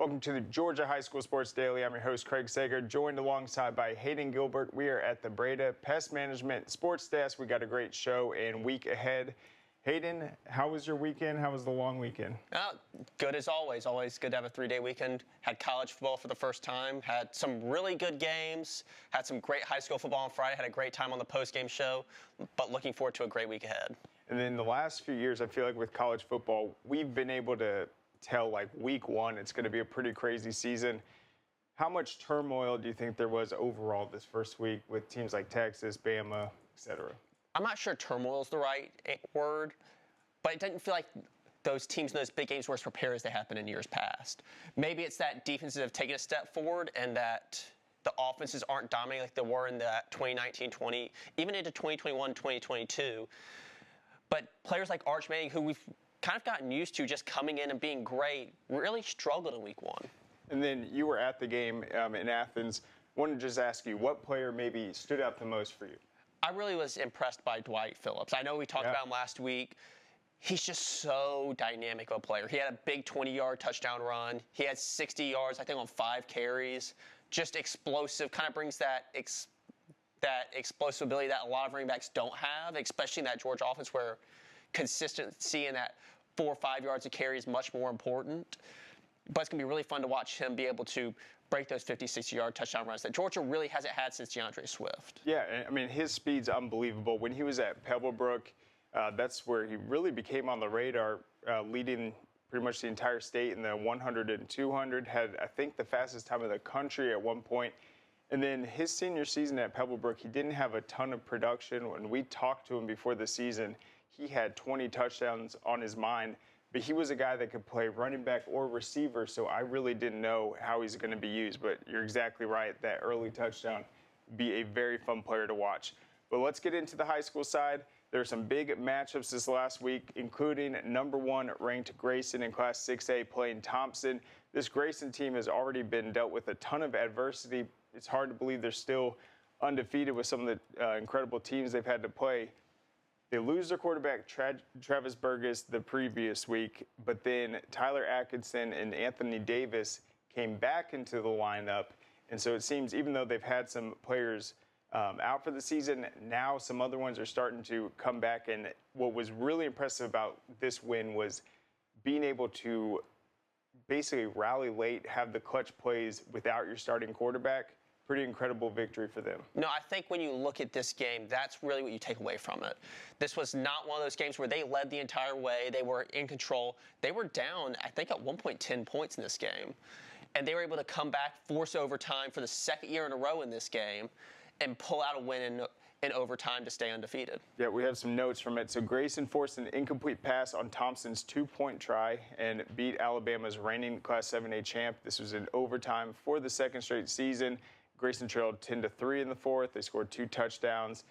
Welcome to the Georgia High School Sports Daily. I'm your host, Craig Sager, joined alongside by Hayden Gilbert. We are at the Breda Pest Management Sports Desk. We got a great show and week ahead. Hayden, how was your weekend? How was the long weekend? Good as always. Always good to have a 3-day weekend. Had college football for the first time. Had some really good games. Had some great high school football on Friday. Had a great time on the post-game show. But looking forward to a great week ahead. And then the last few years, I feel like with college football, we've been able to tell like week one, it's going to be a pretty crazy season. How much turmoil do you think there was overall this first week with teams like Texas, Bama, et cetera? I'm not sure turmoil is the right word, but it doesn't feel like those teams in those big games were as prepared as they have been in years past. Maybe it's that defenses have taken a step forward and that the offenses aren't dominating like they were in that 2019-20, even into 2021-2022. But players like Arch Manning, who we've kind of gotten used to just coming in and being great, really struggled in week one. And then you were at the game in Athens. Wanted to just ask you, what player maybe stood out the most for you? I really was impressed by Dwight Phillips. I know we talked about him last week. He's just so dynamic of a player. He had a big 20-yard touchdown run. He had 60 yards, I think, on 5 carries. Just explosive, kind of brings that explosive ability that a lot of running backs don't have, especially in that Georgia offense where consistency in that 4 or 5 yards of carry is much more important. But it's going to be really fun to watch him be able to break those 50, 60-yard touchdown runs that Georgia really hasn't had since DeAndre Swift. Yeah, I mean, his speed's unbelievable. When he was at Pebblebrook, that's where he really became on the radar, leading pretty much the entire state in the 100 and 200, had, I think, the fastest time in the country at one point. And then his senior season at Pebblebrook, he didn't have a ton of production. When we talked to him before the season, he had 20 touchdowns on his mind, but he was a guy that could play running back or receiver, so I really didn't know how he's going to be used. But you're exactly right, that early touchdown would be a very fun player to watch. But let's get into the high school side. There are some big matchups this last week, including #1 ranked Grayson in Class 6A playing Thompson. This Grayson team has already been dealt with a ton of adversity. It's hard to believe they're still undefeated with some of the incredible teams they've had to play. They lose their quarterback, Travis Burgess, the previous week, but then Tyler Atkinson and Anthony Davis came back into the lineup. And so it seems, even though they've had some players out for the season, now some other ones are starting to come back. And what was really impressive about this win was being able to basically rally late, have the clutch plays without your starting quarterback. Pretty incredible victory for them. No, I think when you look at this game, that's really what you take away from it. This was not one of those games where they led the entire way. They were in control. They were down, I think, at one point 10 points in this game. And they were able to come back, force overtime for the second year in a row in this game, and pull out a win in overtime to stay undefeated. Yeah, we have some notes from it. So Grayson forced an incomplete pass on Thompson's 2-point try and beat Alabama's reigning Class 7A champ. This was in overtime for the second straight season. Grayson trailed 10-3 in the fourth. They scored 2 touchdowns.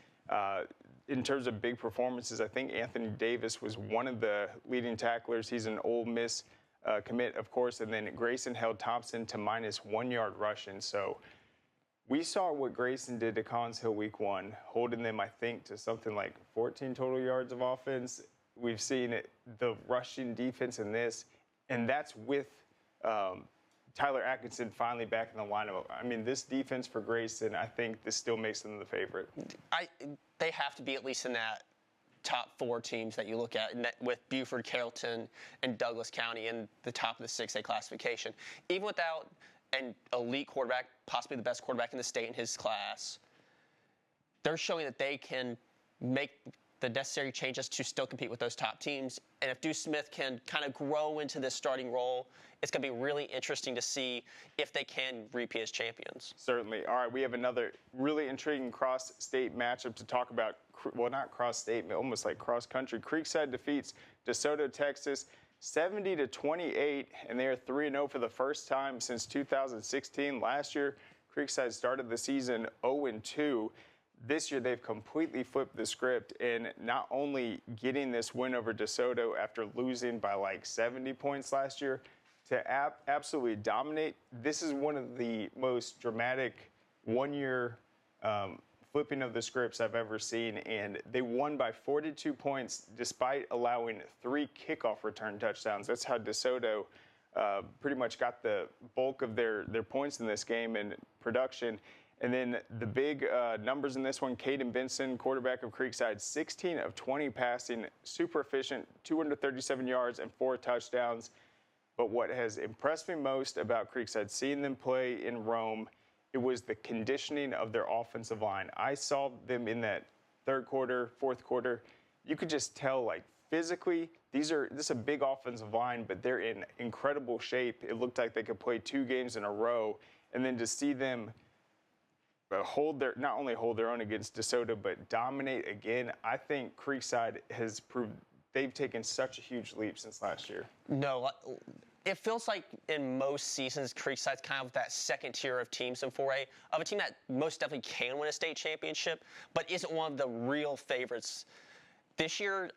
In terms of big performances, I think Anthony Davis was one of the leading tacklers. He's an Ole Miss commit, of course. And then Grayson held Thompson to -1 yard rushing. So we saw what Grayson did to Collins Hill week one, holding them, I think, to something like 14 total yards of offense. We've seen the rushing defense in this, and that's with Tyler Atkinson finally back in the lineup. I mean, this defense for Grayson, I think this still makes them the favorite. They have to be at least in that top 4 teams that you look at, with Buford, Carrollton, and Douglas County in the top of the 6A classification. Even without an elite quarterback, possibly the best quarterback in the state in his class, they're showing that they can make the necessary changes to still compete with those top teams. And if Deuce Smith can kind of grow into this starting role, it's going to be really interesting to see if they can repeat as champions. Certainly. All right, we have another really intriguing cross-state matchup to talk about. Well, not cross-state, but almost like cross-country. Creekside defeats DeSoto, Texas, 70-28, and they are 3-0 for the first time since 2016. Last year, Creekside started the season 0-2. This year, they've completely flipped the script and not only getting this win over DeSoto after losing by like 70 points last year, to absolutely dominate. This is one of the most dramatic one-year flipping of the scripts I've ever seen, and they won by 42 points despite allowing 3 kickoff return touchdowns. That's how DeSoto pretty much got the bulk of their points in this game and production. And then the big numbers in this one, Caden Benson, quarterback of Creekside, 16 of 20 passing, super efficient, 237 yards and 4 touchdowns. But what has impressed me most about Creekside, seeing them play in Rome, it was the conditioning of their offensive line. I saw them in that third quarter, fourth quarter. You could just tell, like, physically, this is a big offensive line, but they're in incredible shape. It looked like they could play 2 games in a row. And then to see them not only hold their own against DeSoto, but dominate again, I think Creekside has proved they've taken such a huge leap since last year. No, it feels like in most seasons, Creekside's kind of that second tier of teams in 4A, of a team that most definitely can win a state championship, but isn't one of the real favorites. This year,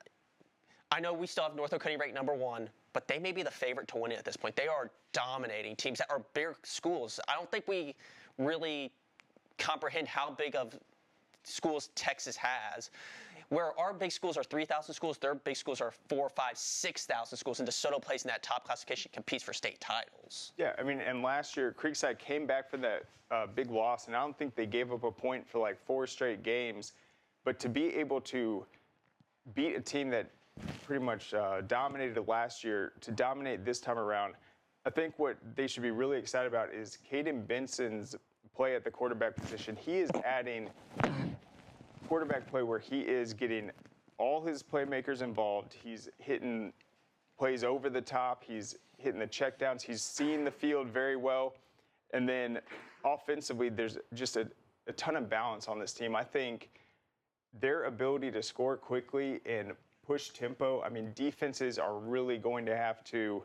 I know we still have North Oconee ranked number 1, but they may be the favorite to win it at this point. They are dominating teams that are big schools. I don't think we really comprehend how big of schools Texas has. Where our big schools are 3,000 schools, their big schools are 4, 5, 6,000 schools, and DeSoto plays in that top classification, competes for state titles. Yeah, I mean, and last year, Creekside came back for that big loss, and I don't think they gave up a point for like 4 straight games. But to be able to beat a team that pretty much dominated last year, to dominate this time around, I think what they should be really excited about is Caden Benson's play at the quarterback position. He is adding quarterback play where he is getting all his playmakers involved. He's hitting plays over the top. He's hitting the checkdowns. He's seeing the field very well. And then offensively, there's just a ton of balance on this team. I think their ability to score quickly and push tempo, I mean, defenses are really going to have to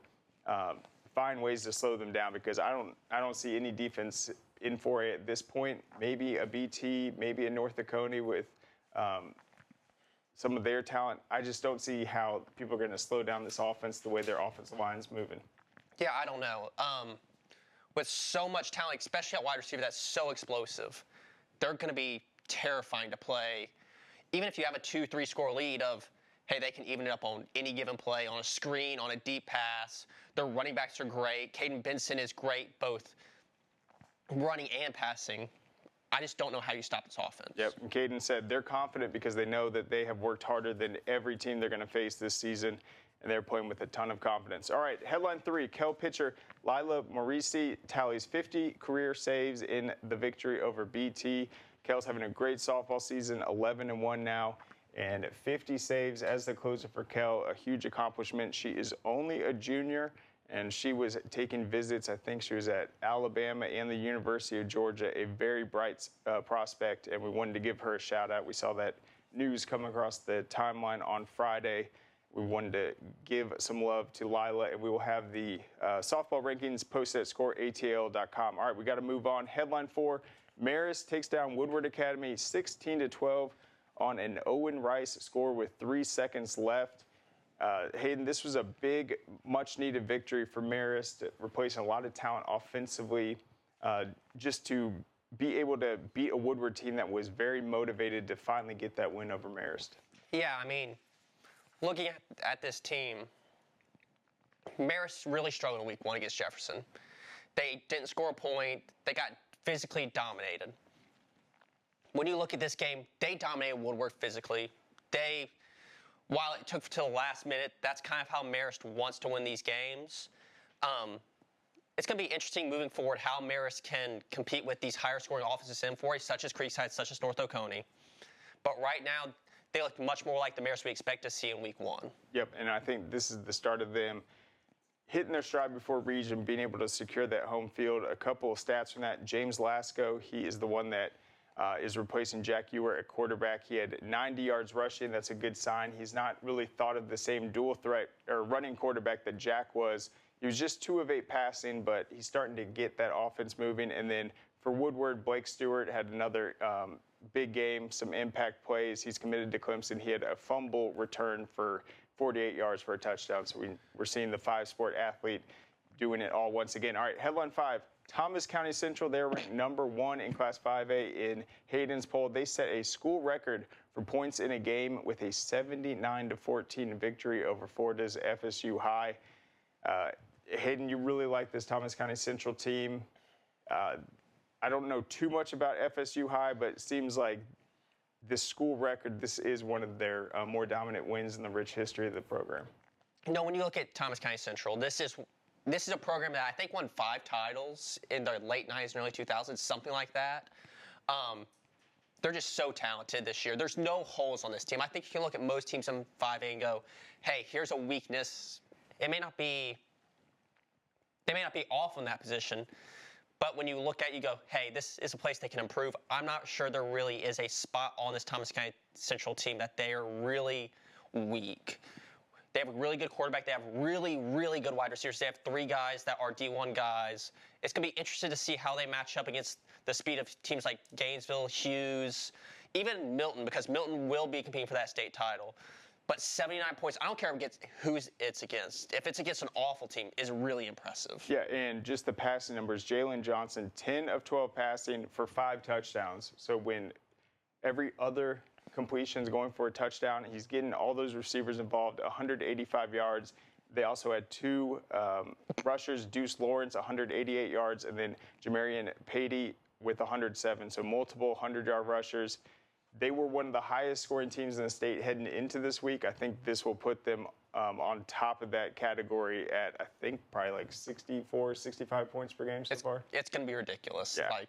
find ways to slow them down, because I don't see any defense in 4A at this point. Maybe a BT, maybe a North Oconee with some of their talent. I just don't see how people are going to slow down this offense the way their offensive line's moving. Yeah, I don't know. With so much talent, especially at wide receiver that's so explosive, they're going to be terrifying to play. Even if you have a 2-3 score lead of, hey, they can even it up on any given play, on a screen, on a deep pass. Their running backs are great. Caden Benson is great, both running and passing. I just don't know how you stop this offense. Yep, and Caden said they're confident because they know that they have worked harder than every team they're going to face this season, and they're playing with a ton of confidence. All right, headline 3, Kel pitcher Lila Morisi tallies 50 career saves in the victory over BT. Kel's having a great softball season, 11-1 now, and 50 saves as the closer for Kel, a huge accomplishment. She is only a junior, and she was taking visits. I think she was at Alabama and the University of Georgia, a very bright prospect, and we wanted to give her a shout out. We saw that news come across the timeline on Friday. We wanted to give some love to Lila, and we will have the softball rankings posted at scoreatl.com. All right, we got to move on. Headline 4, Marist takes down Woodward Academy 16-12 on an Owen Rice score with 3 seconds left. Hayden, this was a big, much-needed victory for Marist, replacing a lot of talent offensively, just to be able to beat a Woodward team that was very motivated to finally get that win over Marist. Yeah, I mean, looking at this team, Marist really struggled in week 1 against Jefferson. They didn't score a point. They got physically dominated. When you look at this game, they dominated Woodward physically. While it took till the last minute, that's kind of how Marist wants to win these games. It's going to be interesting moving forward how Marist can compete with these higher scoring offenses in 4A, such as Creekside, such as North Oconee. But right now, they look much more like the Marist we expect to see in week 1. Yep, and I think this is the start of them hitting their stride before region, being able to secure that home field. A couple of stats from that. James Lasco, he is the one that is replacing Jack Ewer at quarterback. He had 90 yards rushing. That's a good sign. He's not really thought of the same dual threat or running quarterback that Jack was. He was just 2 of 8 passing, but he's starting to get that offense moving. And then for Woodward, Blake Stewart had another big game, some impact plays. He's committed to Clemson. He had a fumble return for 48 yards for a touchdown. So we're seeing the 5-sport athlete doing it all once again. All right, headline 5. Thomas County Central, they're ranked number 1 in Class 5A in Hayden's poll. They set a school record for points in a game with a 79-14 victory over Florida's FSU High. Hayden, you really like this Thomas County Central team. I don't know too much about FSU High, but it seems like this school record, this is one of their more dominant wins in the rich history of the program. No, when you look at Thomas County Central, this is a program that I think won 5 titles in the late 90s and early 2000s, something like that. They're just so talented this year. There's no holes on this team. I think you can look at most teams in 5A and go, hey, here's a weakness. They may not be off in that position, but when you look at it, you go, hey, this is a place they can improve. I'm not sure there really is a spot on this Thomas County Central team that they are really weak. They have a really good quarterback. They have really, really good wide receivers. They have 3 guys that are D1 guys. It's going to be interesting to see how they match up against the speed of teams like Gainesville, Hughes, even Milton, because Milton will be competing for that state title. But 79 points, I don't care who it's against. If it's against an awful team, is really impressive. Yeah, and just the passing numbers, Jalen Johnson, 10 of 12 passing for 5 touchdowns. So when every other completions going for a touchdown, he's getting all those receivers involved, 185 yards. They also had 2 rushers, Deuce Lawrence, 188 yards, and then Jamarian Patey with 107. So multiple 100-yard rushers. They were one of the highest scoring teams in the state heading into this week. I think this will put them on top of that category at, I think, probably like 64, 65 points per game so far. It's going to be ridiculous. Yeah. Like,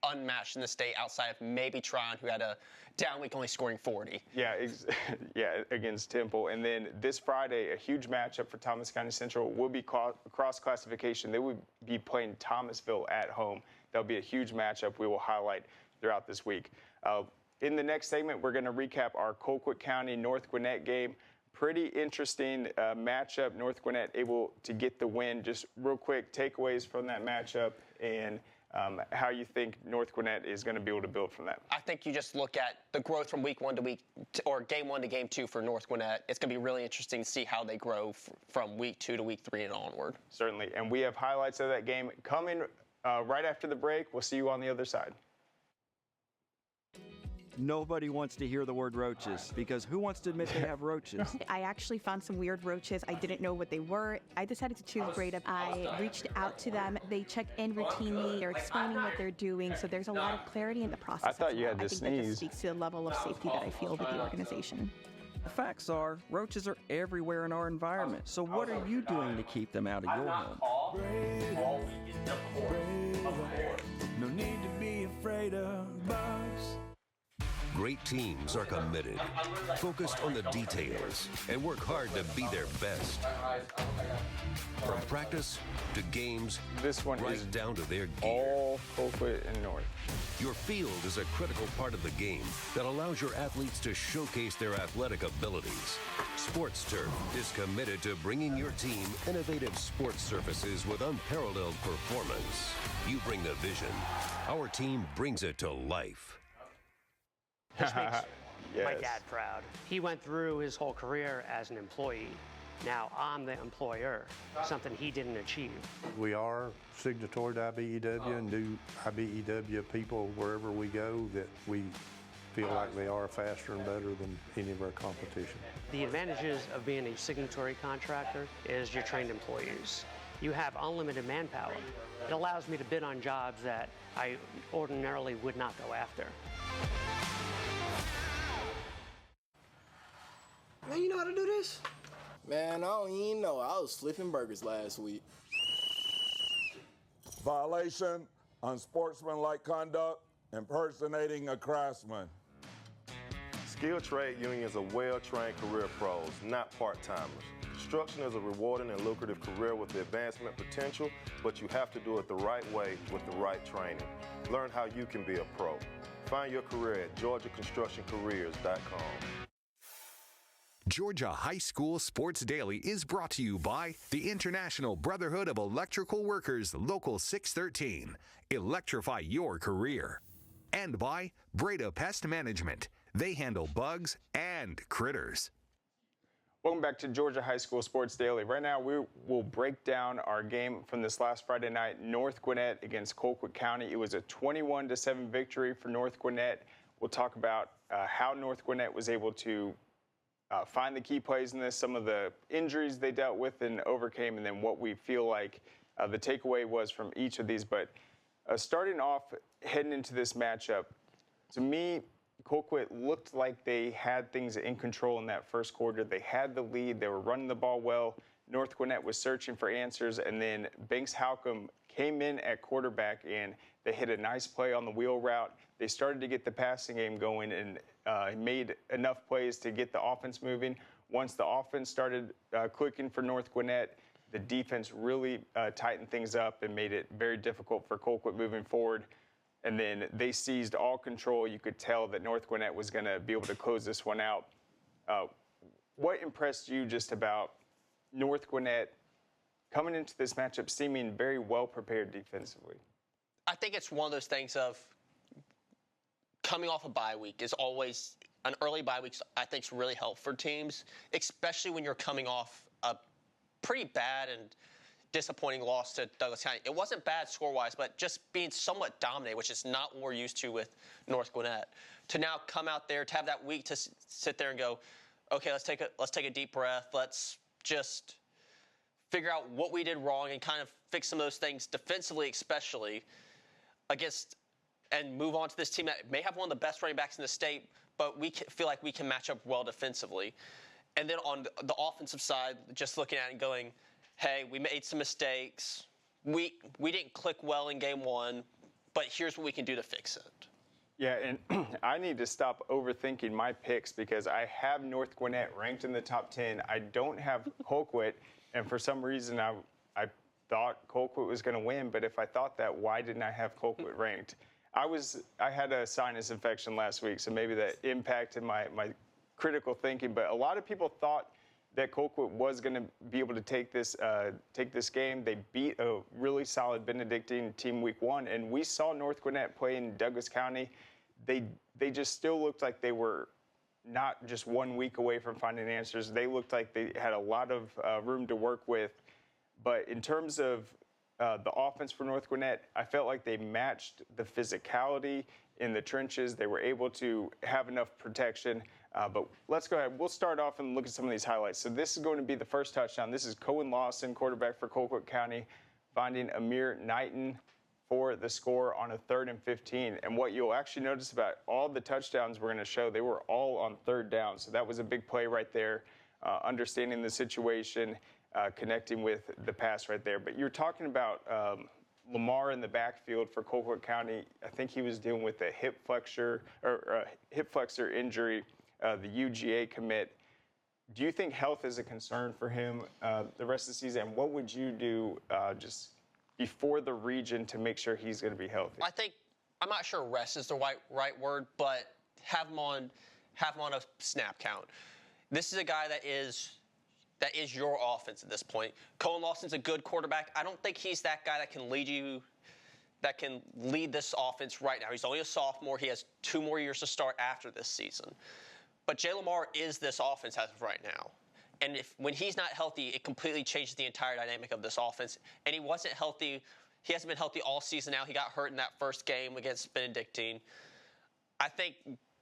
unmatched in the state outside of maybe Tryon, who had a down week only scoring 40. Yeah, against Temple. And then this Friday, a huge matchup for Thomas County Central will be cross classification. They will be playing Thomasville at home. That'll be a huge matchup we will highlight throughout this week. In the next segment, we're going to recap our Colquitt County North Gwinnett game. Pretty interesting matchup. North Gwinnett able to get the win. Just real quick takeaways from that matchup and how you think North Gwinnett is going to be able to build from that. I think you just look at the growth from week 1 to or game 1 to game 2 for North Gwinnett. It's going to be really interesting to see how they grow from week 2 to week 3 and onward. Certainly. And we have highlights of that game coming right after the break. We'll see you on the other side. Nobody wants to hear the word roaches because who wants to admit they have roaches? I actually found some weird roaches. I didn't know what they were. I decided to choose Breda. I reached out to them. They check in routinely. They're explaining what they're doing. So there's a lot of clarity in the process. I thought you had to I think that sneeze. just speaks to the level of safety that I feel with the organization. The facts are, roaches are everywhere in our environment. So what are you doing to keep them out of your home? No need to be afraid of bugs. Great teams are committed, focused on the details, and work hard to be their best. From practice to games, This one right is down to their gear. all Colquitt and North. Your field is a critical part of the game that allows your athletes to showcase their athletic abilities. Sports Turf is committed to bringing your team innovative sports surfaces with unparalleled performance. You bring the vision. Our team brings it to life. This makes my Yes. dad proud. He went through his whole career as an employee. Now I'm the employer, something he didn't achieve. We are signatory to IBEW and do IBEW people wherever we go that we feel like they are faster and better than any of our competition. The advantages of being a signatory contractor is you're trained employees. You have unlimited manpower. It allows me to bid on jobs that I ordinarily would not go after. Man, you know how to do this? Man, I don't even know. I was flipping burgers last week. Violation, unsportsmanlike conduct, impersonating a craftsman. Skilled trade unions are well-trained career pros, not part-timers. Construction is a rewarding and lucrative career with the advancement potential, but you have to do it the right way with the right training. Learn how you can be a pro. Find your career at GeorgiaConstructionCareers.com. Georgia High School Sports Daily is brought to you by the International Brotherhood of Electrical Workers, Local 613. Electrify your career. And by Breda Pest Management. They handle bugs and critters. Welcome back to Georgia High School Sports Daily. Right now, we will break down our game from this last Friday night, North Gwinnett against Colquitt County. It was a 21-7 victory for North Gwinnett. We'll talk about how North Gwinnett was able to find the key plays in this, some of the injuries they dealt with and overcame, and then what we feel like the takeaway was from each of these. But starting off, heading into this matchup, to me, Colquitt looked like they had things in control in that first quarter. They had the lead. They were running the ball well. North Gwinnett was searching for answers, and then Banks Halcomb came in at quarterback, and they hit a nice play on the wheel route. They started to get the passing game going and made enough plays to get the offense moving. Once the offense started clicking for North Gwinnett, the defense really tightened things up and made it very difficult for Colquitt moving forward. And then they seized all control. You could tell that North Gwinnett was going to be able to close this one out. What impressed you just about North Gwinnett coming into this matchup seeming very well prepared defensively? I think it's one of those things of coming off a bye week is always an early bye week. I think is really helpful for teams, especially when you're coming off a pretty bad and disappointing loss to Douglas County. It wasn't bad score-wise, but just being somewhat dominated, which is not what we're used to with North Gwinnett. To now come out there, to have that week to sit there and go, okay, let's take a deep breath. Let's just figure out what we did wrong and kind of fix some of those things defensively, especially against, and move on to this team that may have one of the best running backs in the state, but we feel like we can match up well defensively. And then on the offensive side, just looking at it and going, hey, we made some mistakes. We didn't click well in game one, but here's what we can do to fix it. Yeah, and I need to stop overthinking my picks because I have North Gwinnett ranked in the top 10. I don't have Colquitt, and for some reason I thought Colquitt was going to win, but if I thought that, why didn't I have Colquitt ranked? I had a sinus infection last week, so maybe that impacted my critical thinking, but a lot of people thought that Colquitt was going to be able to take this game. They beat a really solid Benedictine team week one, and we saw North Gwinnett play in Douglas County. They just still looked like they were not just 1 week away from finding answers. They looked like they had a lot of room to work with. But in terms of the offense for North Gwinnett, I felt like they matched the physicality in the trenches. They were able to have enough protection. But let's go ahead. We'll start off and look at some of these highlights. So this is going to be the first touchdown. This is Cohen Lawson, quarterback for Colquitt County, finding Amir Knighton for the score on a 3rd and 15. And what you'll actually notice about all the touchdowns we're going to show, they were all on 3rd down. So that was a big play right there, understanding the situation, connecting with the pass right there. But you're talking about Lamar in the backfield for Colquitt County. I think he was dealing with a hip flexor injury. The UGA commit. Do you think health is a concern for him the rest of the season? And what would you do just before the region to make sure he's going to be healthy? I'm not sure rest is the right word, but have him on a snap count. This is a guy that is your offense at this point. Cohen Lawson's a good quarterback. I don't think he's that guy that can lead this offense right now. He's only a sophomore. He has 2 more years to start after this season. But Jay Lamar is this offense as of right now. And when he's not healthy, it completely changes the entire dynamic of this offense. And he wasn't healthy. He hasn't been healthy all season now. He got hurt in that first game against Benedictine. I think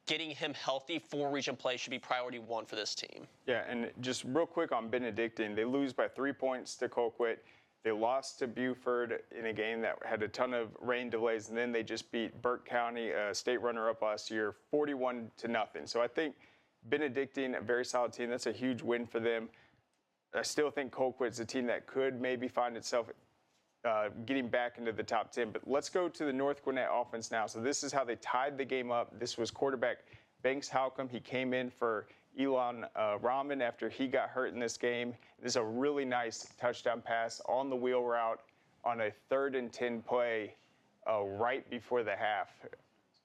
getting him healthy for region play should be priority 1 for this team. Yeah, and just real quick on Benedictine, they lose by 3 points to Colquitt. They lost to Buford in a game that had a ton of rain delays, and then they just beat Burke County, a state runner-up last year, 41-0. So I think Benedictine, a very solid team. That's a huge win for them. I still think Colquitt's a team that could maybe find itself getting back into the top 10. But let's go to the North Gwinnett offense now. So this is how they tied the game up. This was quarterback Banks Halcomb. He came in for Elon Rahman after he got hurt in this game. This is a really nice touchdown pass on the wheel route on a 3rd and 10 play right before the half.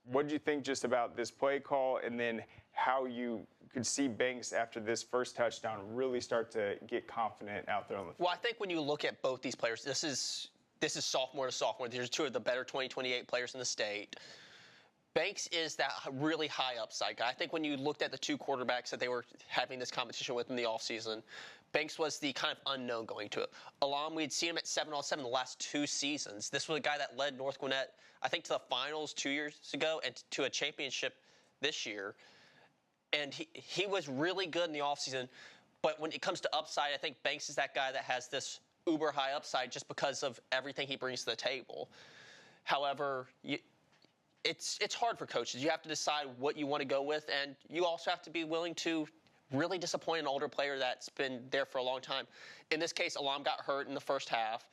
What did you think just about this play call and then how you could see Banks after this first touchdown really start to get confident out there on the field? Well, I think when you look at both these players, this is sophomore to sophomore. These are 2 of the better 2028 players in the state. Banks is that really high upside guy. I think when you looked at the 2 quarterbacks that they were having this competition with in the offseason, Banks was the kind of unknown going to it. Elam, we had seen him at 7-on-7 the last 2 seasons. This was a guy that led North Gwinnett, I think, to the finals 2 years ago and to a championship this year. And he was really good in the offseason. But when it comes to upside, I think Banks is that guy that has this uber high upside just because of everything he brings to the table. However, it's hard for coaches. You have to decide what you want to go with, and you also have to be willing to really disappoint an older player that's been there for a long time. In this case, Alam got hurt in the first half,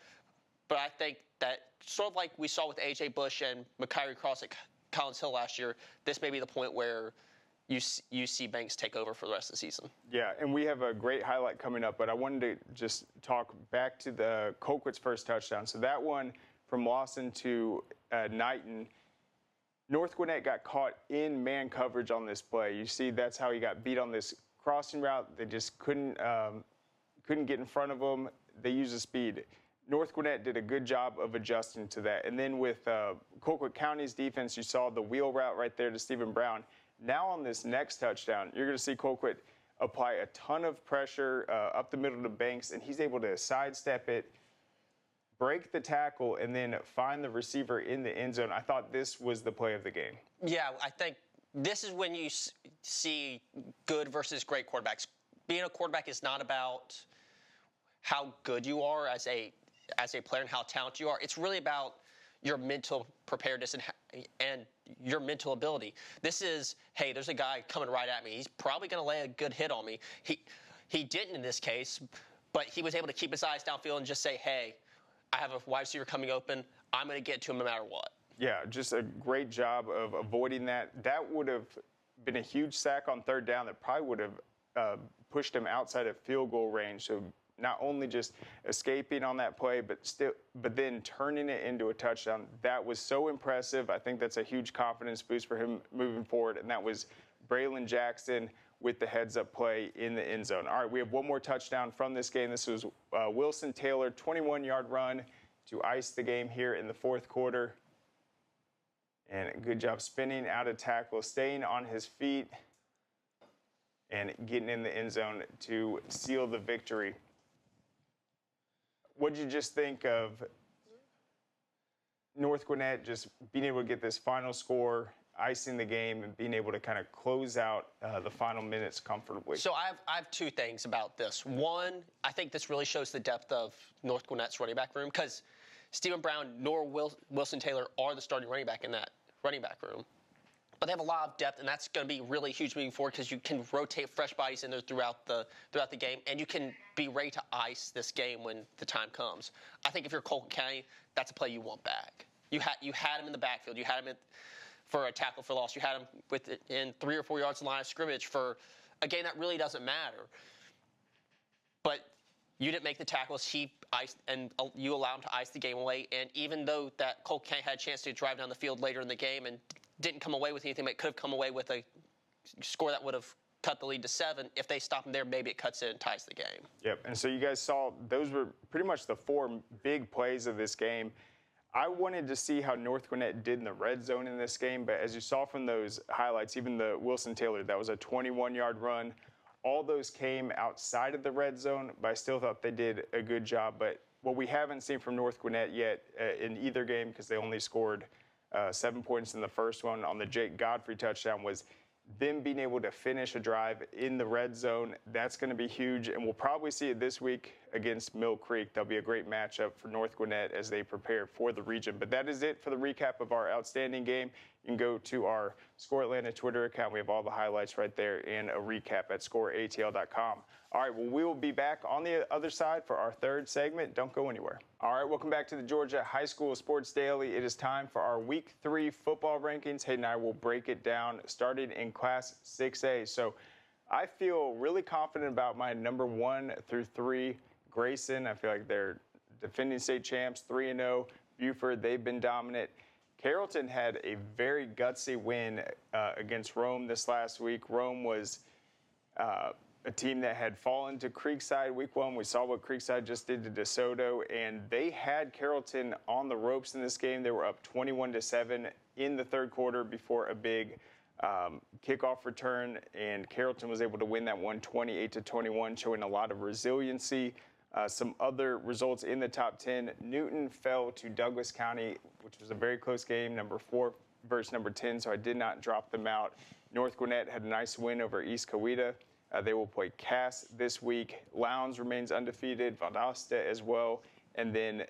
but I think that sort of like we saw with A.J. Bush and McKyree Cross at Collins Hill last year, this may be the point where you see Banks take over for the rest of the season. Yeah, and we have a great highlight coming up, but I wanted to just talk back to the Colquitt's first touchdown. So that one from Lawson to Knighton, North Gwinnett got caught in man coverage on this play. You see that's how he got beat on this crossing route. They just couldn't get in front of him. They used the speed. North Gwinnett did a good job of adjusting to that. And then with Colquitt County's defense, you saw the wheel route right there to Stephen Brown. Now on this next touchdown, you're going to see Colquitt apply a ton of pressure up the middle to Banks, and he's able to sidestep it, break the tackle, and then find the receiver in the end zone. I thought this was the play of the game. Yeah, I think this is when you see good versus great quarterbacks. Being a quarterback is not about how good you are as a player and how talented you are. It's really about your mental preparedness and your mental ability. This is, hey, there's a guy coming right at me. He's probably going to lay a good hit on me. He didn't in this case, but he was able to keep his eyes downfield and just say, hey, I have a wide receiver coming open. I'm going to get to him no matter what. Yeah, just a great job of avoiding that. That would have been a huge sack on third down that probably would have pushed him outside of field goal range. So not only just escaping on that play, but then turning it into a touchdown. That was so impressive. I think that's a huge confidence boost for him moving forward. And that was Braylon Jackson with the heads-up play in the end zone. All right, we have one more touchdown from this game. This was Wilson Taylor, 21-yard run to ice the game here in the fourth quarter. And a good job spinning out of tackle, staying on his feet, and getting in the end zone to seal the victory. What did you just think of North Gwinnett just being able to get this final score, icing the game, and being able to kind of close out the final minutes comfortably? So I have two things about this. One, I think this really shows the depth of North Gwinnett's running back room because Stephen Brown nor Wilson Taylor are the starting running back in that running back room. But they have a lot of depth, and that's going to be really huge moving forward because you can rotate fresh bodies in there throughout the game, and you can be ready to ice this game when the time comes. I think if you're Colquitt County, that's a play you want back. You had him in the backfield. You had him for a tackle for loss. You had him in 3 or 4 yards of line of scrimmage for a game that really doesn't matter. But you didn't make the tackles. He iced, and you allowed him to ice the game away. And even though that Colquitt County had a chance to drive down the field later in the game and didn't come away with anything, but could have come away with a score that would have cut the lead to 7. If they stop them there, maybe it cuts it and ties the game. Yep, and so you guys saw those were pretty much the 4 big plays of this game. I wanted to see how North Gwinnett did in the red zone in this game, but as you saw from those highlights, even the Wilson Taylor, that was a 21-yard run. All those came outside of the red zone, but I still thought they did a good job. But what we haven't seen from North Gwinnett yet in either game, because they only scored 7 points in the first one on the Jake Godfrey touchdown, was them being able to finish a drive in the red zone. That's going to be huge, and we'll probably see it this week against Mill Creek. That'll be a great matchup for North Gwinnett as they prepare for the region. But that is it for the recap of our outstanding game. You can go to our Score Atlanta Twitter account. We have all the highlights right there and a recap at scoreatl.com. All right, well, we will be back on the other side for our third segment. Don't go anywhere. All right, welcome back to the Georgia High School Sports Daily. It is time for our Week 3 football rankings. Hayden and I will break it down, starting in Class 6A. So I feel really confident about my number 1 through 3. Grayson, I feel like they're defending state champs, 3-0. Buford, they've been dominant. Carrollton had a very gutsy win against Rome this last week. Rome was a team that had fallen to Creekside week 1. We saw what Creekside just did to DeSoto, and they had Carrollton on the ropes in this game. They were up 21-7 in the third quarter before a big kickoff return, and Carrollton was able to win that one 28-21, showing a lot of resiliency. Some other results in the top 10. Newton fell to Douglas County, which was a very close game, number 4 versus number 10, so I did not drop them out. North Gwinnett had a nice win over East Coweta. They will play Cass this week. Lowndes remains undefeated, Valdosta as well. And then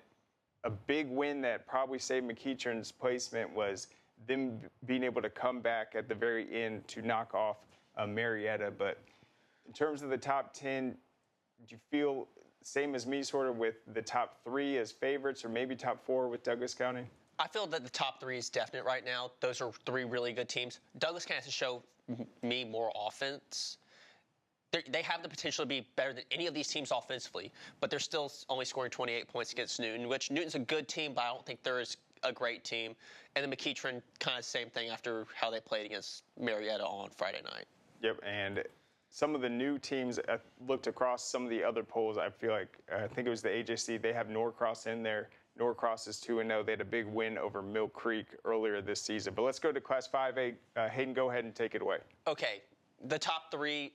a big win that probably saved McEachern's placement was them being able to come back at the very end to knock off Marietta. But in terms of the top 10, do you feel same as me sort of with the top 3 as favorites or maybe top 4 with Douglas County? I feel that the top 3 is definite right now. Those are 3 really good teams. Douglas County has to show me more offense. They have the potential to be better than any of these teams offensively, but they're still only scoring 28 points against Newton, which Newton's a good team, but I don't think they're a great team. And then McEachern, kind of same thing after how they played against Marietta on Friday night. Yep, and some of the new teams, I looked across some of the other polls, I think it was the AJC, they have Norcross in there. Norcross is 2-0. They had a big win over Mill Creek earlier this season. But let's go to Class 5A. Hayden, go ahead and take it away. Okay, the top 3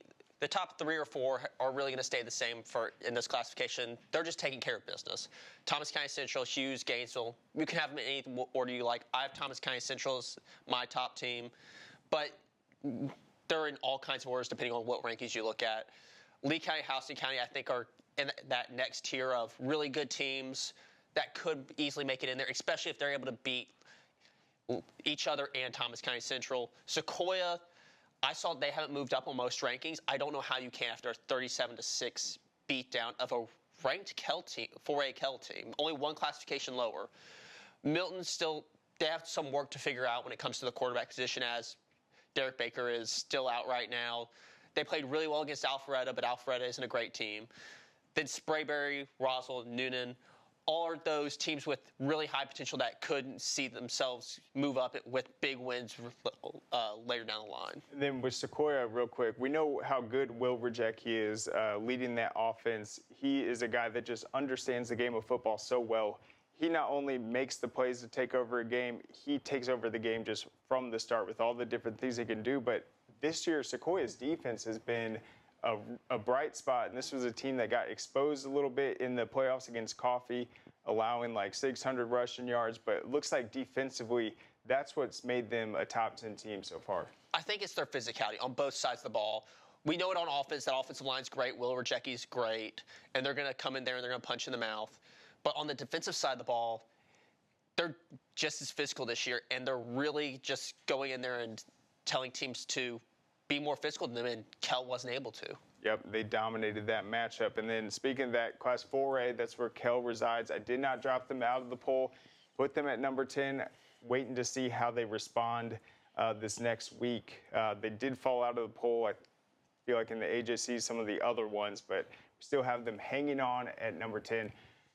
or 4 are really going to stay the same in this classification. They're just taking care of business. Thomas County Central, Hughes, Gainesville. You can have them in any order you like. I have Thomas County Central as my top team, but they're in all kinds of orders depending on what rankings you look at. Lee County, Houston County, I think are in that next tier of really good teams that could easily make it in there, especially if they're able to beat each other and Thomas County Central. Sequoia, I saw they haven't moved up on most rankings. I don't know how you can after a 37-6 beatdown of a ranked Kell team, 4A Kell team, only one classification lower. Milton still, they have some work to figure out when it comes to the quarterback position, as Derek Baker is still out right now. They played really well against Alpharetta, but Alpharetta isn't a great team. Then Sprayberry, Roswell, Noonan, all are those teams with really high potential that could see themselves move up with big wins later down the line. And then with Sequoia, real quick, we know how good Will Rejecki is leading that offense. He is a guy that just understands the game of football so well. He not only makes the plays to take over a game, he takes over the game just from the start with all the different things he can do. But this year, Sequoia's defense has been a bright spot, and this was a team that got exposed a little bit in the playoffs against Coffee, allowing like 600 rushing yards, but it looks like defensively, that's what's made them a top 10 team so far. I think it's their physicality on both sides of the ball. We know it on offense, that offensive line's great, Will Rejecki's great, and they're going to come in there and they're going to punch in the mouth. But on the defensive side of the ball, they're just as physical this year, and they're really just going in there and telling teams to be more physical than them, and Kell wasn't able to. Yep, they dominated that matchup. And then speaking of that, Class 4A, that's where Kell resides. I did not drop them out of the poll, put them at number 10, waiting to see how they respond this next week. They did fall out of the poll, I feel like in the AJC, some of the other ones, but we still have them hanging on at number 10.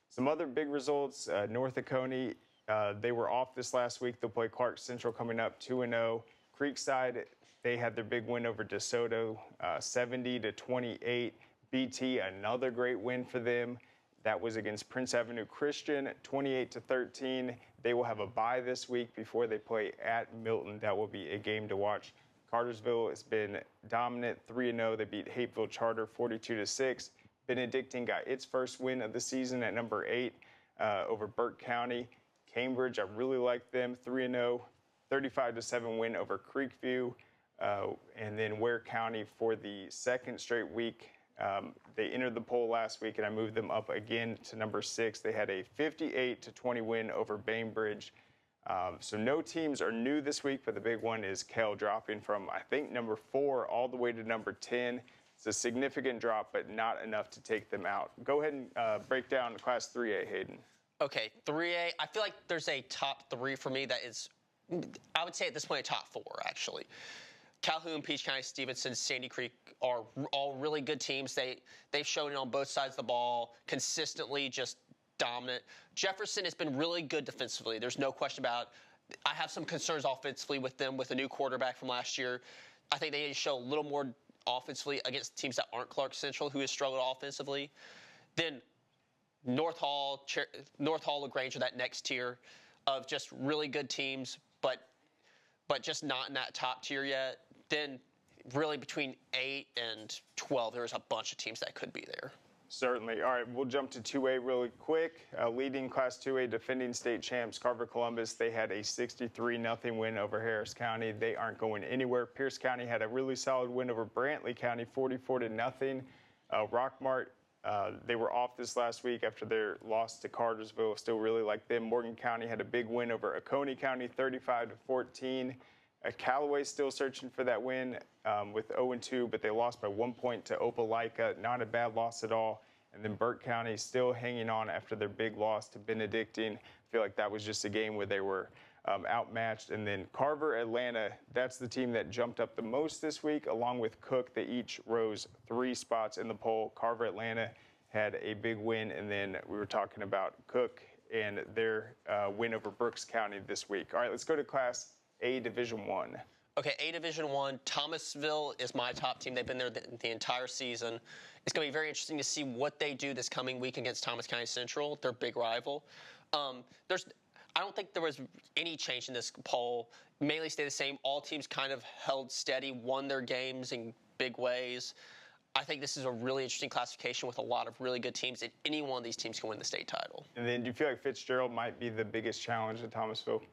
Some other big results, North Oconee, they were off this last week. They'll play Clark Central coming up 2-0. Creekside, they had their big win over DeSoto, 70-28. BT, another great win for them. That was against Prince Avenue Christian, 28-13. They will have a bye this week before they play at Milton. That will be a game to watch. Cartersville has been dominant, 3-0. They beat Hapeville Charter 42-6. Benedictine got its first win of the season at number 8 over Burke County. Cambridge, I really like them, 3-0. 35-7 win over Creekview. And then Ware County for the second straight week. They entered the poll last week, and I moved them up again to number 6. They had a 58-20 win over Bainbridge. So no teams are new this week, but the big one is Kell dropping from, I think, number 4 all the way to number 10. It's a significant drop, but not enough to take them out. Go ahead and break down Class 3A, Hayden. Okay, 3A, I feel like there's a top 3 for me that is, I would say at this point, a top 4, actually. Calhoun, Peach County, Stevenson, Sandy Creek are all really good teams. They've shown it on both sides of the ball, consistently just dominant. Jefferson has been really good defensively. There's no question about it. I have some concerns offensively with them with a new quarterback from last year. I think they need to show a little more offensively against teams that aren't Clark Central, who has struggled offensively. Then North Hall, LaGrange are that next tier of just really good teams, but just not in that top tier yet. Then really between 8 and 12, there's a bunch of teams that could be there. Certainly. All right, we'll jump to 2A really quick. Leading Class 2A defending state champs Carver Columbus, they had a 63-0 win over Harris County. They aren't going anywhere. Pierce County had a really solid win over Brantley County, 44-0. Rockmart, they were off this last week after their loss to Cartersville. Still really like them. Morgan County had a big win over Oconee County, 35-14. Callaway still searching for that win with 0-2, but they lost by 1 point to Opelika. Not a bad loss at all. And then Burke County still hanging on after their big loss to Benedictine. I feel like that was just a game where they were outmatched. And then Carver Atlanta, that's the team that jumped up the most this week, along with Cook. They each rose 3 spots in the poll. Carver Atlanta had a big win, and then we were talking about Cook and their win over Brooks County this week. All right, let's go to Class A Division 1. Okay, A Division 1, Thomasville is my top team. They've been there the entire season. It's going to be very interesting to see what they do this coming week against Thomas County Central, their big rival. I don't think there was any change in this poll. Mainly stayed the same. All teams kind of held steady, won their games in big ways. I think this is a really interesting classification with a lot of really good teams, and any one of these teams can win the state title. And then do you feel like Fitzgerald might be the biggest challenge at Thomasville?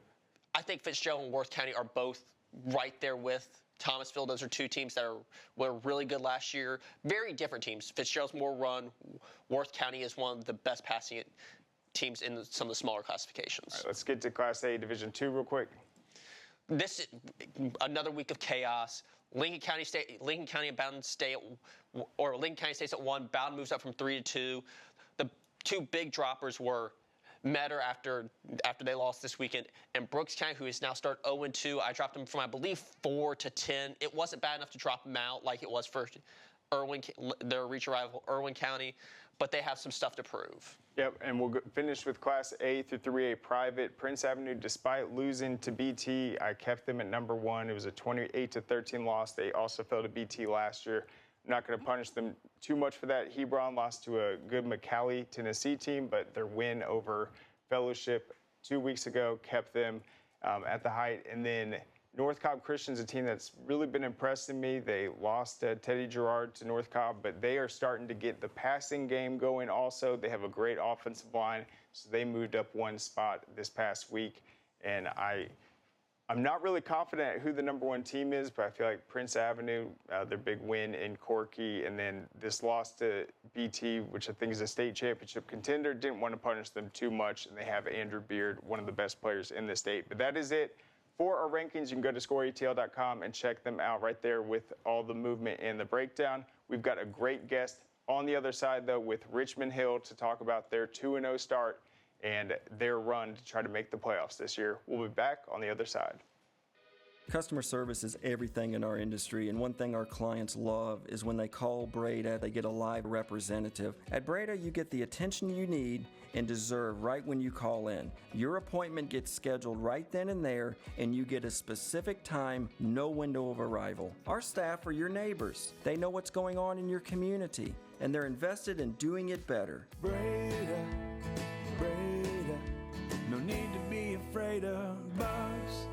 I think Fitzgerald and Worth County are both right there with Thomasville. Those are two teams that were really good last year. Very different teams. Fitzgerald's more run. Worth County is one of the best passing teams in some of the smaller classifications. All right, let's get to Class A Division 2 real quick. This is another week of chaos. Lincoln County and Bowden State, or Lincoln County stays at 1. Bowden moves up from 3 to 2. The two big droppers were Metter after they lost this weekend, and Brooks County, who has now started 0-2. I dropped them from, I believe, 4 to 10. It wasn't bad enough to drop them out like it was for their regional rival, Irwin County, but they have some stuff to prove. Yep, and we'll finish with Class A through 3A private. Prince Avenue, despite losing to BT, I kept them at number 1. It was a 28-13 loss. They also fell to BT last year. I'm not going to punish them too much for that. Hebron lost to a good McCallie, Tennessee team, but their win over Fellowship 2 weeks ago kept them at the height. And then North Cobb Christian's a team that's really been impressing me. They lost Teddy Gerard to North Cobb, but they are starting to get the passing game going also. They have a great offensive line, so they moved up 1 spot this past week. And I'm not really confident who the number 1 team is, but I feel like Prince Avenue, their big win in Corky, and then this loss to BT, which I think is a state championship contender, didn't want to punish them too much, and they have Andrew Beard, one of the best players in the state. But that is it for our rankings. You can go to scoreatl.com and check them out right there with all the movement and the breakdown. We've got a great guest on the other side, though, with Richmond Hill to talk about their 2-0 start and their run to try to make the playoffs this year. We'll be back on the other side. Customer service is everything in our industry, and one thing our clients love is when they call Breda, they get a live representative. At Breda, you get the attention you need and deserve right when you call in. Your appointment gets scheduled right then and there, and you get a specific time, no window of arrival. Our staff are your neighbors. They know what's going on in your community, and they're invested in doing it better. Breda, Breda, no need to be afraid of bugs.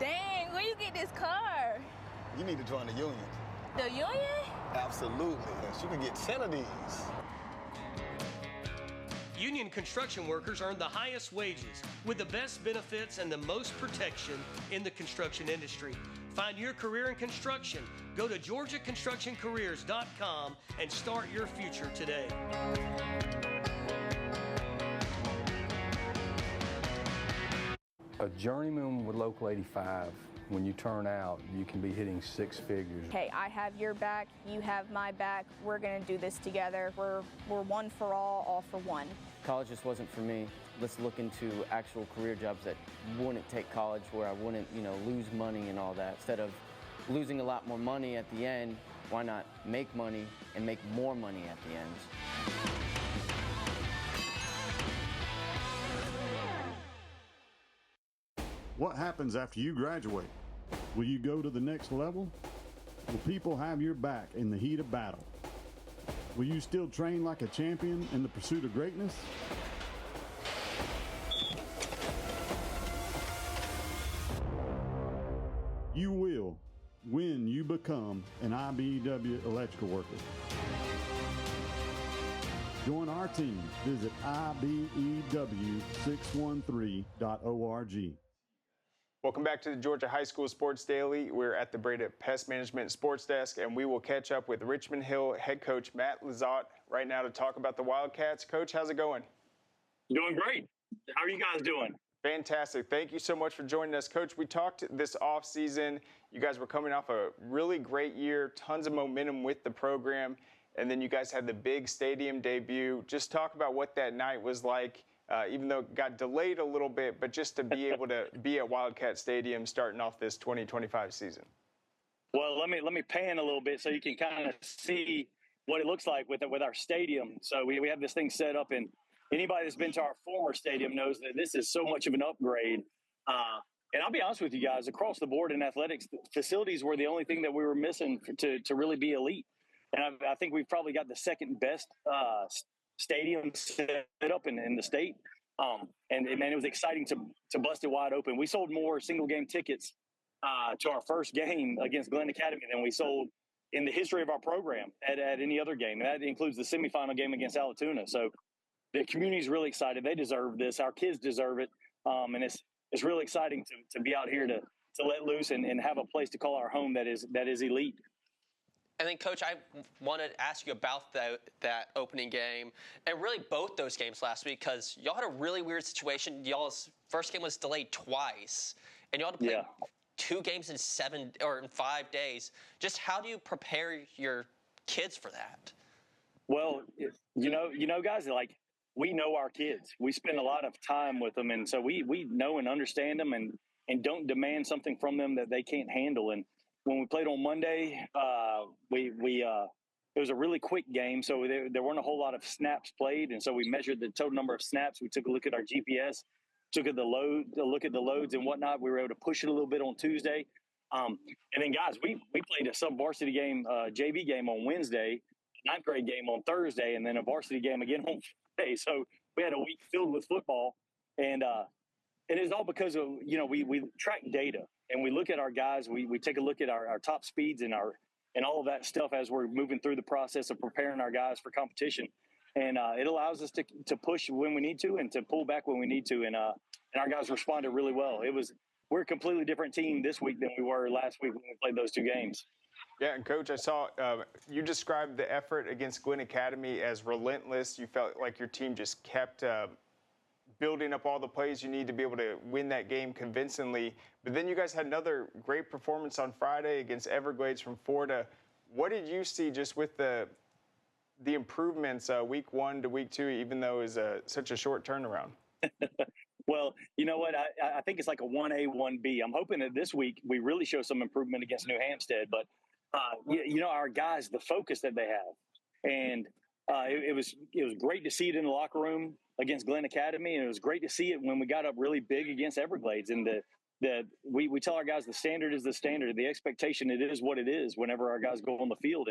Dang, where you get this car? You need to join the union. The union? Absolutely. You can get 10 of these. Union construction workers earn the highest wages with the best benefits and the most protection in the construction industry. Find your career in construction. Go to GeorgiaConstructionCareers.com and start your future today. A journeyman with Local 85, when you turn out, you can be hitting 6 figures. Hey, I have your back, you have my back. We're gonna do this together. We're one for all for one. College just wasn't for me. Let's look into actual career jobs that wouldn't take college, where I wouldn't, lose money and all that. Instead of losing a lot more money at the end, why not make money and make more money at the end? What happens after you graduate? Will you go to the next level? Will people have your back in the heat of battle? Will you still train like a champion in the pursuit of greatness? You will, when you become an IBEW electrical worker. Join our team. Visit IBEW613.org. Welcome back to the Georgia High School Sports Daily. We're at the Breda Pest Management Sports Desk, and we will catch up with Richmond Hill head coach Matt LeZotte right now to talk about the Wildcats. Coach, how's it going? Doing great. How are you guys doing? Fantastic. Thank you so much for joining us. Coach, we talked this offseason. You guys were coming off a really great year, tons of momentum with the program, and then you guys had the big stadium debut. Just talk about what that night was like. Even though it got delayed a little bit, but just to be able to be at Wildcat Stadium starting off this 2025 season. Well, let me pan a little bit so you can kind of see what it looks like with our stadium. So we have this thing set up, and anybody that's been to our former stadium knows that this is so much of an upgrade. And I'll be honest with you guys, across the board in athletics, facilities were the only thing that we were missing to really be elite. And I think we've probably got the second best stadium set up in the state. And man, it was exciting to bust it wide open. We sold more single game tickets to our first game against Gwinnett Academy than we sold in the history of our program at any other game. And that includes the semifinal game against Alatoona. So the community's really excited. They deserve this. Our kids deserve it. And it's really exciting to be out here to let loose and have a place to call our home that is elite. And then, Coach, I wanted to ask you about that opening game and really both those games last week, because y'all had a really weird situation. Y'all's first game was delayed twice, and y'all had to play 2 games in 5 days. Just how do you prepare your kids for that? Well, you know, guys, like, we know our kids. We spend a lot of time with them, and so we know and understand them and don't demand something from them that they can't handle. And when we played on Monday, it was a really quick game, so there weren't a whole lot of snaps played, and so we measured the total number of snaps. We took a look at our GPS, took a look at the loads and whatnot. We were able to push it a little bit on Tuesday, and then guys, we played a sub-varsity game, JV game on Wednesday, 9th grade game on Thursday, and then a varsity game again on Friday. So we had a week filled with football, and it's all because of we track data. And we look at our guys. We take a look at our top speeds and all of that stuff as we're moving through the process of preparing our guys for competition. And it allows us to push when we need to and to pull back when we need to. And our guys responded really well. We're a completely different team this week than we were last week when we played those 2 games. Yeah, and Coach, I saw you described the effort against Gwinnett Academy as relentless. You felt like your team just kept building up all the plays you need to be able to win that game convincingly. But then you guys had another great performance on Friday against Everglades from Florida. What did you see just with the improvements week 1 to week 2, even though it was such a short turnaround? Well, you know what? I think it's like a 1A, 1B. I'm hoping that this week we really show some improvement against New Hampstead. But, our guys, the focus that they have. And it was great to see it in the locker room against Glen Academy, and it was great to see it when we got up really big against Everglades. And we tell our guys the standard is the standard. The expectation, it is what it is whenever our guys go on the field.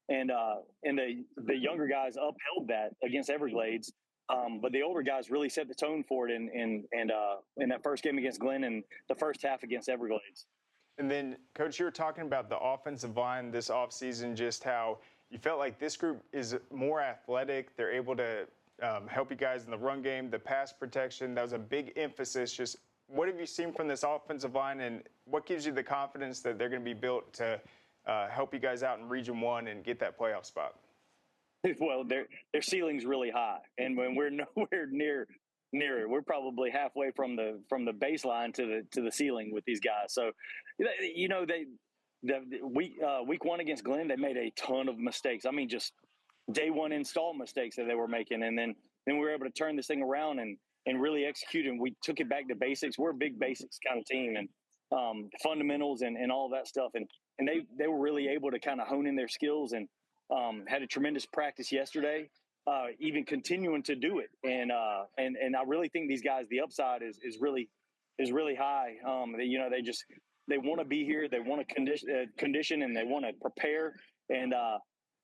And the younger guys upheld that against Everglades. But the older guys really set the tone for it in that first game against Glen and the first half against Everglades. And then, Coach, you were talking about the offensive line this offseason, just how you felt like this group is more athletic. They're able to help you guys in the run game, the pass protection. That was a big emphasis. Just what have you seen from this offensive line, and what gives you the confidence that they're going to be built to help you guys out in Region 1 and get that playoff spot? Well, their ceiling's really high, and when we're nowhere near it, we're probably halfway from the baseline to the ceiling with these guys. So, week 1 against Glen, they made a ton of mistakes. I mean, just day 1 install mistakes that they were making, and then we were able to turn this thing around and really execute. And we took it back to basics. We're a big basics kind of team, and fundamentals and all that stuff. And they were really able to kind of hone in their skills and had a tremendous practice yesterday, even continuing to do it. And I really think these guys, the upside is really high. They want to be here. They want to condition and they want to prepare. And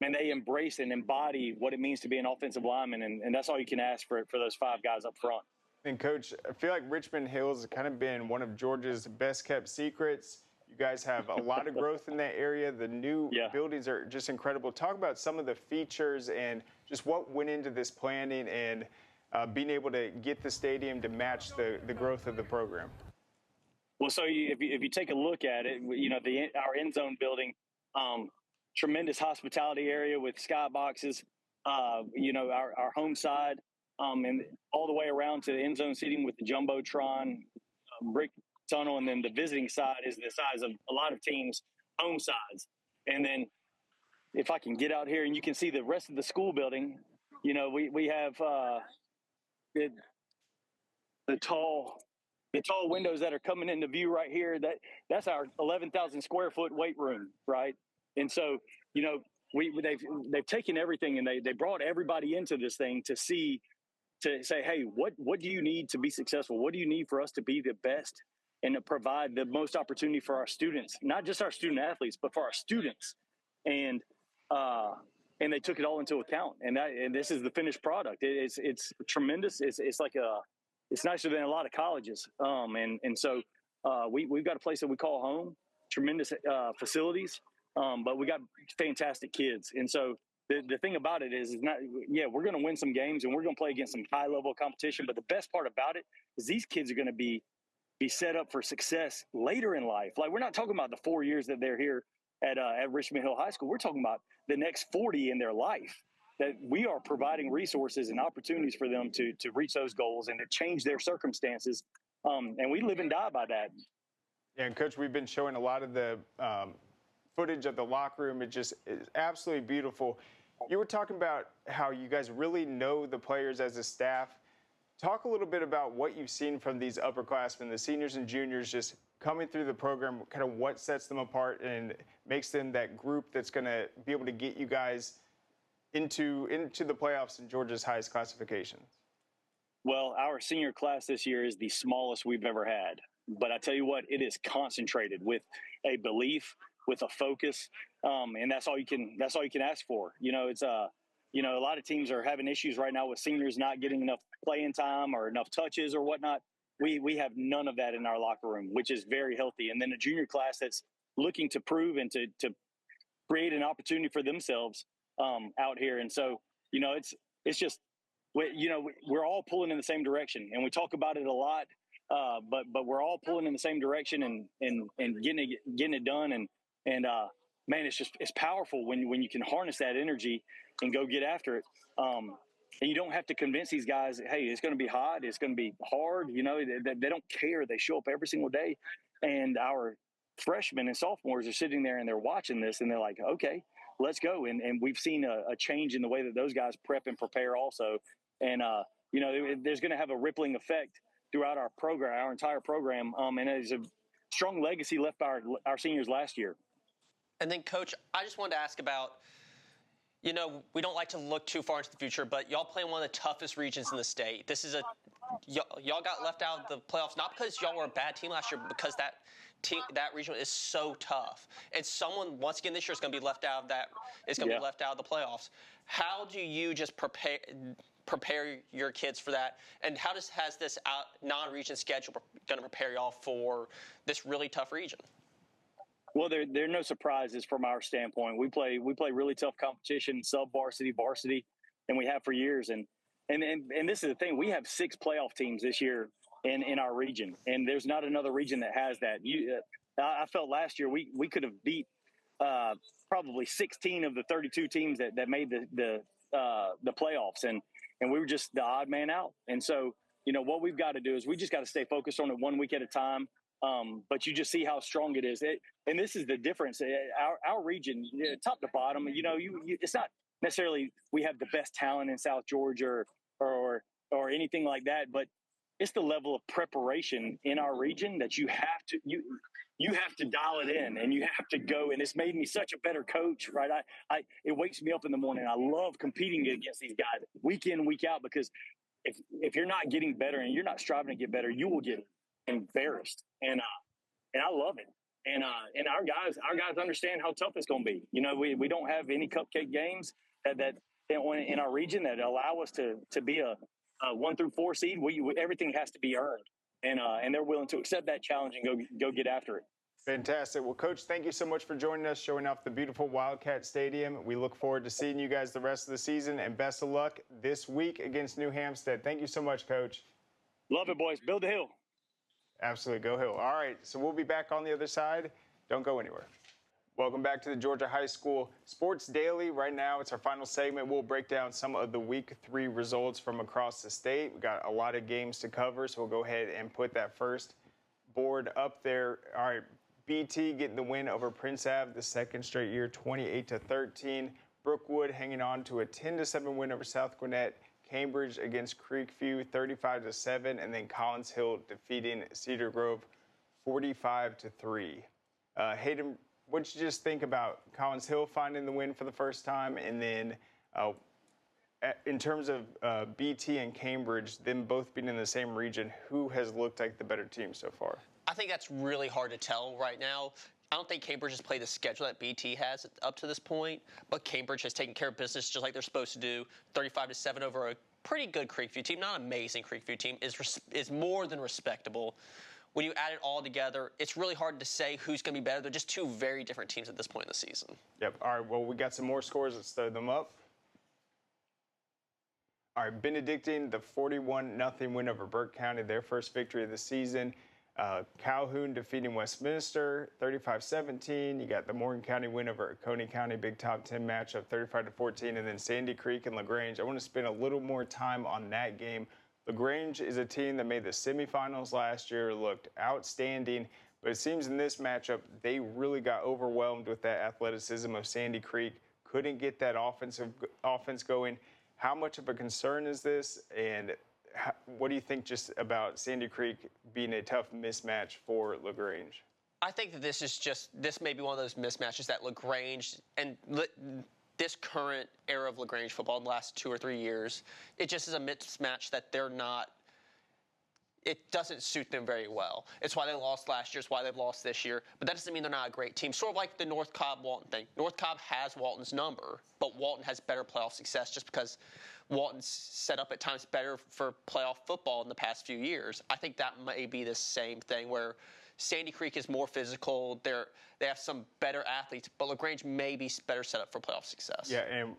they embrace and embody what it means to be an offensive lineman. And that's all you can ask for those 5 guys up front. And Coach, I feel like Richmond Hill's kind of been one of Georgia's best kept secrets. You guys have a lot of growth in that area. The new buildings are just incredible. Talk about some of the features and just what went into this planning and being able to get the stadium to match the growth of the program. Well, so if you take a look at it, our end zone building, tremendous hospitality area with skyboxes, our home side, and all the way around to the end zone seating with the jumbotron, brick tunnel, and then the visiting side is the size of a lot of teams' home sides. And then if I can get out here and you can see the rest of the school building, we have the tall windows that are coming into view right here. That's our 11,000 square foot weight room, right? And so, they've taken everything and they brought everybody into this thing to say, hey, what do you need to be successful? What do you need for us to be the best and to provide the most opportunity for our students, not just our student athletes, but for our students. And they took it all into account. And this is the finished product. It's tremendous. It's nicer than a lot of colleges. So we've got a place that we call home, tremendous facilities, but we got fantastic kids. And so the thing about it is we're going to win some games and we're going to play against some high level competition. But the best part about it is these kids are going to be set up for success later in life. Like, we're not talking about the 4 years that they're here at Richmond Hill High School. We're talking about the next 40 in their life, that we are providing resources and opportunities for them to reach those goals and to change their circumstances. And we live and die by that. Yeah, and Coach, we've been showing a lot of the footage of the locker room. It just is absolutely beautiful. You were talking about how you guys really know the players as a staff. Talk a little bit about what you've seen from these upperclassmen, the seniors and juniors, just coming through the program, kind of what sets them apart and makes them that group that's going to be able to get you guys into the playoffs in Georgia's highest classification. Well, our senior class this year is the smallest we've ever had. But I tell you what, it is concentrated with a belief, with a focus, and that's all you can ask for. It's a lot of teams are having issues right now with seniors not getting enough playing time or enough touches or whatnot. We have none of that in our locker room, which is very healthy. And then a junior class that's looking to prove and to create an opportunity for themselves out here. And so, it's just, we're all pulling in the same direction, and we talk about it a lot. But we're all pulling in the same direction and getting it done. And man, it's powerful when you can harness that energy and go get after it. And you don't have to convince these guys, hey, it's going to be hot, it's going to be hard. They don't care. They show up every single day. And our freshmen and sophomores are sitting there and they're watching this and they're like, okay, let's go. And we've seen a change in the way that those guys prep and prepare also. And, there's going to have a rippling effect throughout our program, our entire program. And it's a strong legacy left by our seniors last year. And then, Coach, I just wanted to ask about, we don't like to look too far into the future, but y'all play in one of the toughest regions in the state. This is y'all got left out of the playoffs, not because y'all were a bad team last year, but because that region is so tough. And someone, once again, this year is going to be left out of that. It's going to be left out of the playoffs. How do you just prepare your kids for that? And how has this non-region schedule going to prepare y'all for this really tough region? Well, there are no surprises from our standpoint. We play really tough competition, sub-varsity, varsity, and we have for years. And this is the thing. We have 6 playoff teams this year in our region, and there's not another region that has that. I felt last year we could have beat probably 16 of the 32 teams that made the playoffs, and we were just the odd man out. And so, what we've got to do is we just got to stay focused on it 1 week at a time. But you just see how strong it is. And this is the difference. Our region, top to bottom, it's not necessarily we have the best talent in South Georgia or anything like that, but it's the level of preparation in our region that you have to dial it in, and you have to go. And it's made me such a better coach, right? It wakes me up in the morning. I love competing against these guys week in, week out, because if you're not getting better and you're not striving to get better, you will get embarrassed. And I love it. And our guys understand how tough it's going to be. We don't have any cupcake games that in our region that allow us to be a 1 through 4 seed. Everything has to be earned, and they're willing to accept that challenge and go get after it. Fantastic. Well, Coach, thank you so much for joining us, showing off the beautiful Wildcat Stadium. We look forward to seeing you guys the rest of the season, and best of luck this week against New Hampstead. Thank you so much, Coach. Love it, boys. Build the hill. Absolutely. Go Hill. All right, so we'll be back on the other side. Don't go anywhere. Welcome back to the Georgia High School Sports Daily. Right now, it's our final segment. We'll break down some of the Week 3 results from across the state. We've got a lot of games to cover, so we'll go ahead and put that first board up there. All right, BT getting the win over Prince Ave the second straight year, 28-13. Brookwood hanging on to a 10-7 win over South Gwinnett. Cambridge against Creekview, 35-7. And then Collins Hill defeating Cedar Grove, 45-3. Hayden, what did you just think about Collins Hill finding the win for the first time? And then in terms of BT and Cambridge, them both being in the same region, who has looked like the better team so far? I think that's really hard to tell right now. I don't think Cambridge has played the schedule that BT has up to this point, but Cambridge has taken care of business just like they're supposed to do. 35-7 over a pretty good Creekview team, not an amazing Creekview team, is more than respectable. When you add it all together, it's really hard to say who's going to be better. They're just two very different teams at this point in the season. Yep. All right, well, we got some more scores. Let's throw them up. All right, Benedictine, the 41-0 win over Burke County, their first victory of the season. Calhoun defeating Westminster, 35-17. You got the Morgan County win over Coney County, big top 10 matchup, 35-14. And then Sandy Creek and LaGrange. I want to spend a little more time on that game. LaGrange is a team that made the semifinals last year, looked outstanding, but it seems in this matchup they really got overwhelmed with that athleticism of Sandy Creek, couldn't get that offense going. How much of a concern is this, and what do you think just about Sandy Creek being a tough mismatch for LaGrange? I think that this may be one of those mismatches that LaGrange and this current era of LaGrange football in the last 2 or 3 years, it just is a mismatch that it doesn't suit them very well. It's why they lost last year. It's why they've lost this year. But that doesn't mean they're not a great team. Sort of like the North Cobb-Walton thing. North Cobb has Walton's number, but Walton has better playoff success just because Walton's set up at times better for playoff football in the past few years. I think that may be the same thing where Sandy Creek is more physical. They have some better athletes, but LaGrange may be better set up for playoff success. Yeah, and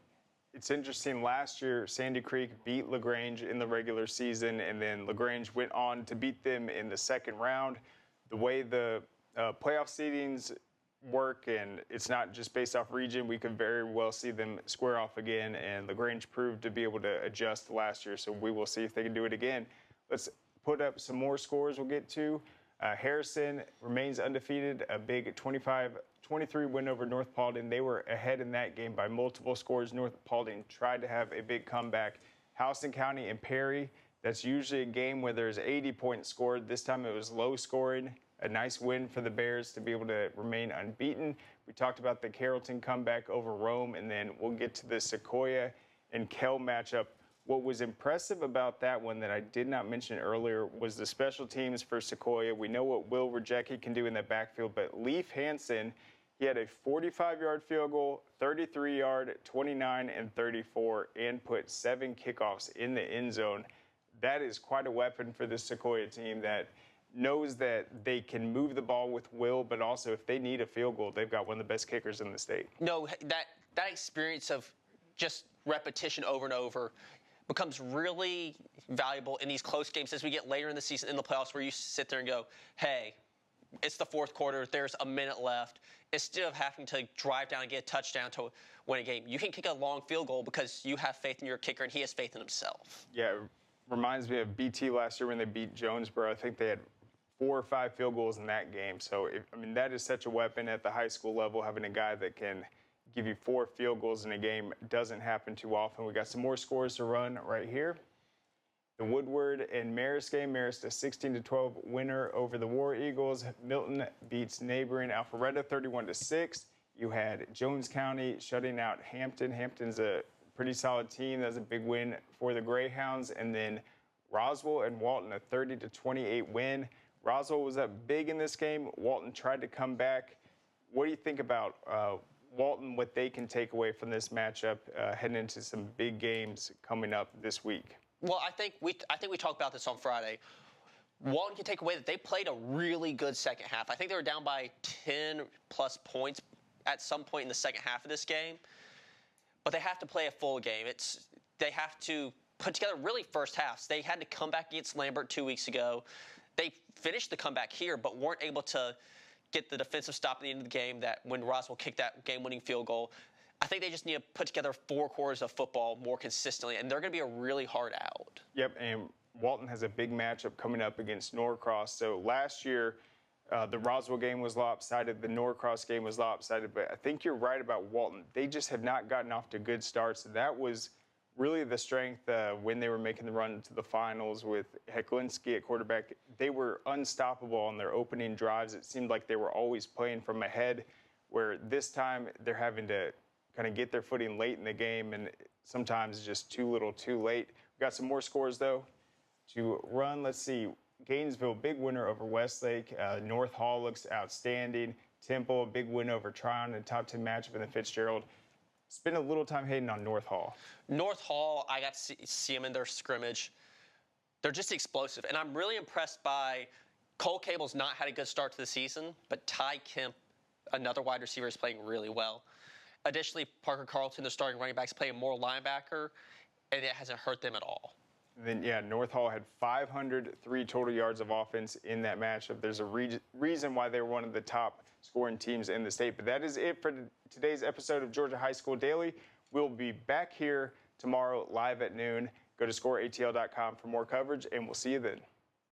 it's interesting. Last year, Sandy Creek beat LaGrange in the regular season, and then LaGrange went on to beat them in the second round. The way the playoff seedings work, and it's not just based off region, we could very well see them square off again, and LaGrange proved to be able to adjust last year, so we will see if they can do it again. Let's put up some more scores we'll get to. Harrison remains undefeated, a big 25-23 win over North Paulding. They were ahead in that game by multiple scores. North Paulding tried to have a big comeback. Houston County and Perry, that's usually a game where there's 80 points scored. This time it was low scoring. A nice win for the Bears to be able to remain unbeaten. We talked about the Carrollton comeback over Rome, and then we'll get to the Sequoia and Kell matchup. What was impressive about that one that I did not mention earlier was the special teams for Sequoia. We know what Will Rajecki can do in that backfield, but Leif Hansen, he had a 45-yard field goal, 33-yard, 29, and 34, and put 7 kickoffs in the end zone. That is quite a weapon for the Sequoia team that knows that they can move the ball with will, but also if they need a field goal, they've got one of the best kickers in the state. No, that experience of just repetition over and over becomes really valuable in these close games as we get later in the season in the playoffs, where you sit there and go, hey, it's the fourth quarter, there's a minute left. Instead of having to drive down and get a touchdown to win a game, you can kick a long field goal because you have faith in your kicker and he has faith in himself. Yeah, it reminds me of BT last year when they beat Jonesboro. I think they had 4 or 5 field goals in that game. So, that is such a weapon at the high school level, having a guy that can give you 4 field goals in a game doesn't happen too often. We got some more scores to run right here. The Woodward and Marist game. Marist a 16-12 winner over the War Eagles. Milton beats neighboring Alpharetta 31-6. You had Jones County shutting out Hampton. Hampton's a pretty solid team. That's a big win for the Greyhounds. And then Roswell and Walton, a 30-28 win. Roswell was up big in this game. Walton tried to come back. What do you think about Walton, what they can take away from this matchup heading into some big games coming up this week? Well, I think we talked about this on Friday. Walton can take away that they played a really good second half. I think they were down by 10-plus points at some point in the second half of this game. But they have to play a full game. They have to put together really first halves. They had to come back against Lambert 2 weeks ago. They finished the comeback here, but weren't able to get the defensive stop at the end of the game that when Roswell kicked that game-winning field goal. I think they just need to put together 4 quarters of football more consistently, and they're going to be a really hard out. Yep, and Walton has a big matchup coming up against Norcross. So last year, the Roswell game was lopsided, the Norcross game was lopsided, but I think you're right about Walton. They just have not gotten off to good starts. That was really the strength when they were making the run to the finals with Heklinski at quarterback. They were unstoppable on their opening drives. It seemed like they were always playing from ahead, where this time they're having to kind of get their footing late in the game, and sometimes just too little too late. We got some more scores, though, to run. Let's see. Gainesville, big winner over Westlake. North Hall looks outstanding. Temple, big win over Tryon in a top 10 matchup in the Fitzgerald. Spend a little time hating on North Hall. North Hall, I got to see them in their scrimmage. They're just explosive. And I'm really impressed by Cole Cable's not had a good start to the season, but Ty Kemp, another wide receiver, is playing really well. Additionally, Parker Carlton, the starting running back, is playing more linebacker, and it hasn't hurt them at all. And then, yeah, North Hall had 503 total yards of offense in that matchup. There's a reason why they were one of the top scoring teams in the state. But that is it for today's episode of Georgia High School Daily. We'll be back here tomorrow live at noon. Go to scoreatl.com for more coverage, and we'll see you then.